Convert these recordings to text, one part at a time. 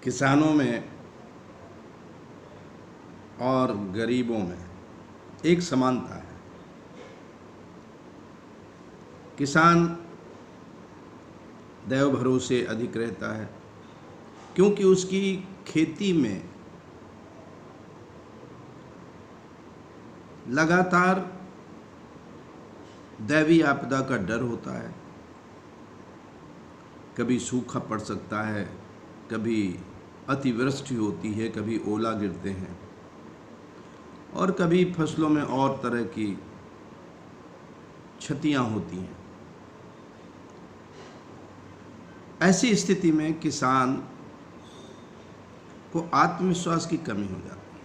किसानों में और गरीबों में एक समानता है। किसान दैव भरोसे अधिक रहता है क्योंकि उसकी खेती में लगातार दैवीय आपदा का डर होता है। कभी सूखा पड़ सकता है, कभी अतिवृष्टि होती है, कभी ओला गिरते हैं और कभी फसलों में और तरह की क्षतियां होती हैं। ऐसी स्थिति में किसान को आत्मविश्वास की कमी हो जाती है,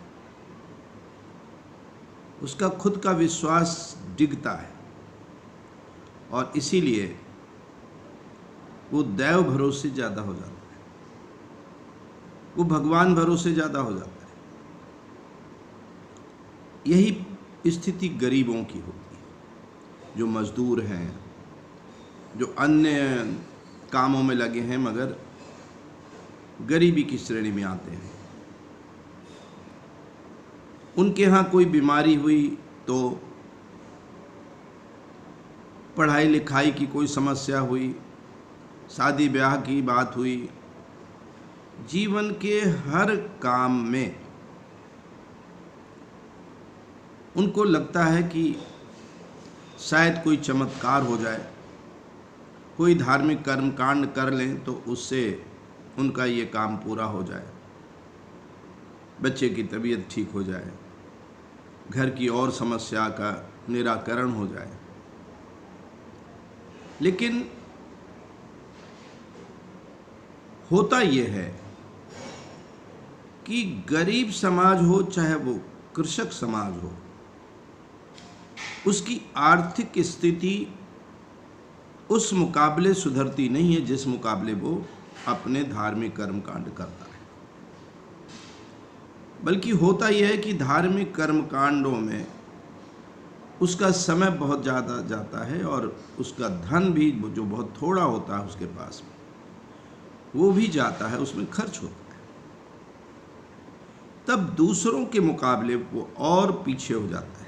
उसका खुद का विश्वास डिगता है और इसीलिए वो दैव भरोसे ज़्यादा हो जाता है, वो भगवान भरोसे ज़्यादा हो जाता है। यही स्थिति गरीबों की होती है, जो मजदूर हैं, जो अन्य कामों में लगे हैं मगर गरीबी की श्रेणी में आते हैं। उनके यहाँ कोई बीमारी हुई तो, पढ़ाई लिखाई की कोई समस्या हुई, शादी ब्याह की बात हुई, जीवन के हर काम में उनको लगता है कि शायद कोई चमत्कार हो जाए, कोई धार्मिक कर्म कांड कर लें तो उससे उनका ये काम पूरा हो जाए, बच्चे की तबीयत ठीक हो जाए, घर की और समस्या का निराकरण हो जाए। लेकिन होता यह है कि गरीब समाज हो चाहे वो कृषक समाज हो, उसकी आर्थिक स्थिति उस मुकाबले सुधरती नहीं है जिस मुकाबले वो अपने धार्मिक कर्मकांड करता है। बल्कि होता यह है कि धार्मिक कर्मकांडों में उसका समय बहुत ज़्यादा जाता है और उसका धन भी जो बहुत थोड़ा होता है उसके पास में, वो भी जाता है, उसमें खर्च होता है। तब दूसरों के मुकाबले वो और पीछे हो जाता है।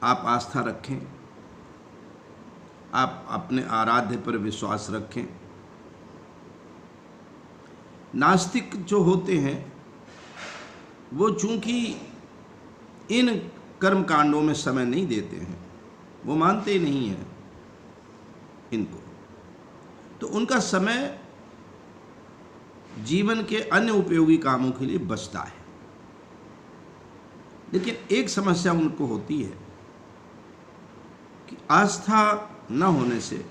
आप आस्था रखें, आप अपने आराध्य पर विश्वास रखें। नास्तिक जो होते हैं वो चूंकि इन कर्मकांडों में समय नहीं देते हैं, वो मानते ही नहीं हैं इनको, तो उनका समय जीवन के अन्य उपयोगी कामों के लिए बचता है। लेकिन एक समस्या उनको होती है कि आस्था न होने से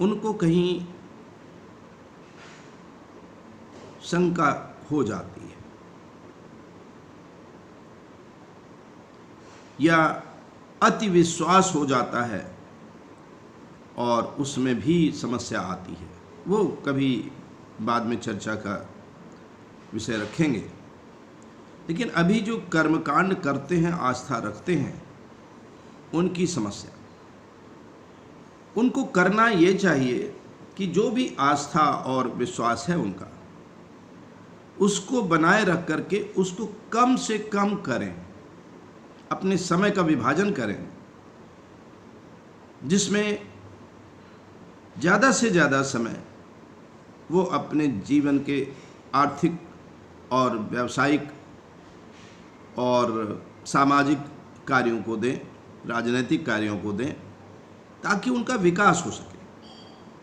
उनको कहीं शंका हो जाती है या अति विश्वास हो जाता है और उसमें भी समस्या आती है। वो कभी बाद में चर्चा का विषय रखेंगे। लेकिन अभी जो कर्मकांड करते हैं, आस्था रखते हैं, उनकी समस्या, उनको करना ये चाहिए कि जो भी आस्था और विश्वास है उनका, उसको बनाए रख करके उसको कम से कम करें, अपने समय का विभाजन करें जिसमें ज़्यादा से ज़्यादा समय वो अपने जीवन के आर्थिक और व्यावसायिक और सामाजिक कार्यों को दें, राजनीतिक कार्यों को दें, ताकि उनका विकास हो सके।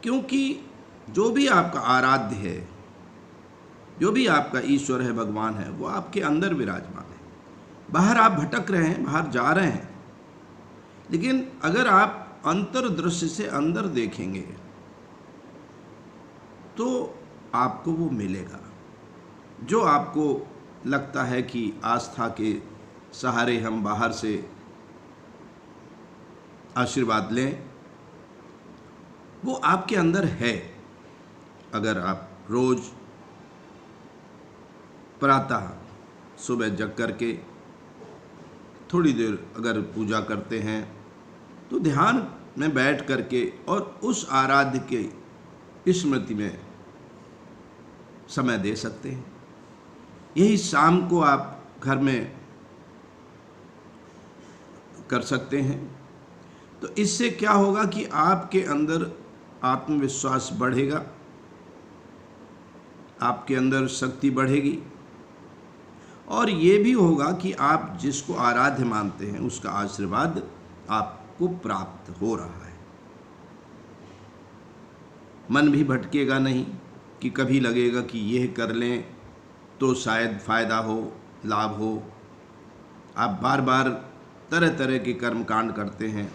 क्योंकि जो भी आपका आराध्य है, जो भी आपका ईश्वर है, भगवान है, वो आपके अंदर विराजमान है। बाहर आप भटक रहे हैं, बाहर जा रहे हैं, लेकिन अगर आप अंतर्दृष्टि से अंदर देखेंगे तो आपको वो मिलेगा। जो आपको लगता है कि आस्था के सहारे हम बाहर से आशीर्वाद लें, वो आपके अंदर है। अगर आप रोज प्रातः सुबह जग करके थोड़ी देर अगर पूजा करते हैं तो ध्यान में बैठ करके और उस आराध्य के स्मृति में समय दे सकते हैं। यही शाम को आप घर में कर सकते हैं। तो इससे क्या होगा कि आपके अंदर आत्मविश्वास बढ़ेगा, आपके अंदर शक्ति बढ़ेगी, और ये भी होगा कि आप जिसको आराध्य मानते हैं उसका आशीर्वाद आपको प्राप्त हो रहा है। मन भी भटकेगा नहीं कि कभी लगेगा कि यह कर लें तो शायद फ़ायदा हो, लाभ हो। आप बार बार तरह तरह के कर्म कांड करते हैं,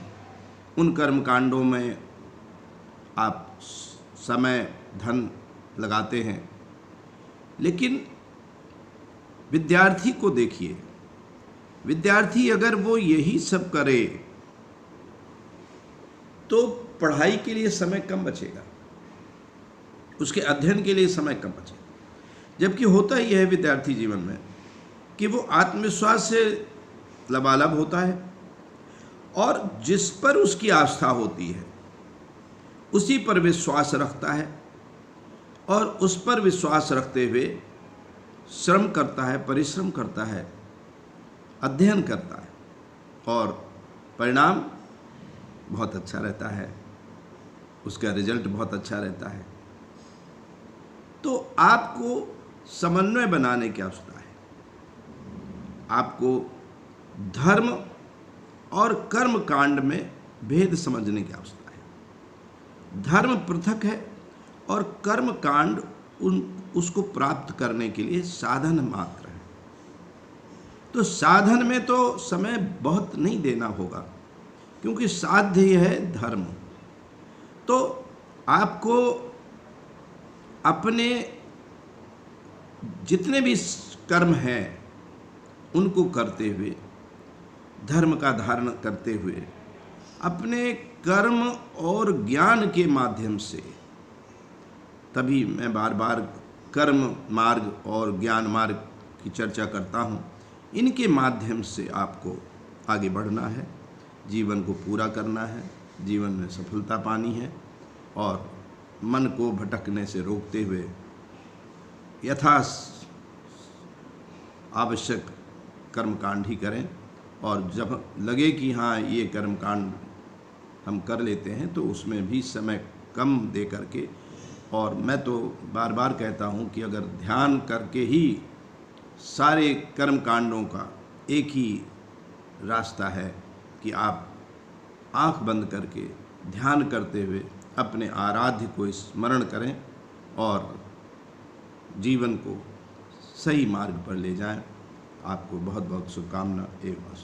उन कर्म कांडों में आप समय धन लगाते हैं, लेकिन विद्यार्थी को देखिए, विद्यार्थी अगर वो यही सब करे तो पढ़ाई के लिए समय कम बचेगा, उसके अध्ययन के लिए समय कम बचेगा। जबकि होता ही है विद्यार्थी जीवन में कि वो आत्मविश्वास से लबालब होता है और जिस पर उसकी आस्था होती है उसी पर विश्वास रखता है, और उस पर विश्वास रखते हुए श्रम करता है, परिश्रम करता है, अध्ययन करता है, और परिणाम बहुत अच्छा रहता है, उसका रिजल्ट बहुत अच्छा रहता है। तो आपको समन्वय बनाने की आवश्यकता है। आपको धर्म और कर्म कांड में भेद समझने की आवश्यकता है। धर्म पृथक है और कर्म कांड उसको प्राप्त करने के लिए साधन मात्र है। तो साधन में तो समय बहुत नहीं देना होगा, क्योंकि साध्य है धर्म। तो आपको अपने जितने भी कर्म हैं उनको करते हुए, धर्म का धारण करते हुए, अपने कर्म और ज्ञान के माध्यम से, तभी मैं बार बार कर्म मार्ग और ज्ञान मार्ग की चर्चा करता हूँ, इनके माध्यम से आपको आगे बढ़ना है, जीवन को पूरा करना है, जीवन में सफलता पानी है, और मन को भटकने से रोकते हुए यथा आवश्यक कर्मकांड ही करें। और जब लगे कि हाँ ये कर्मकांड हम कर लेते हैं तो उसमें भी समय कम दे करके, और मैं तो बार बार कहता हूँ कि अगर ध्यान करके ही सारे कर्म कांडों का एक ही रास्ता है कि आप आँख बंद करके ध्यान करते हुए अपने आराध्य को स्मरण करें और जीवन को सही मार्ग पर ले जाएं। आपको बहुत बहुत शुभकामना एवं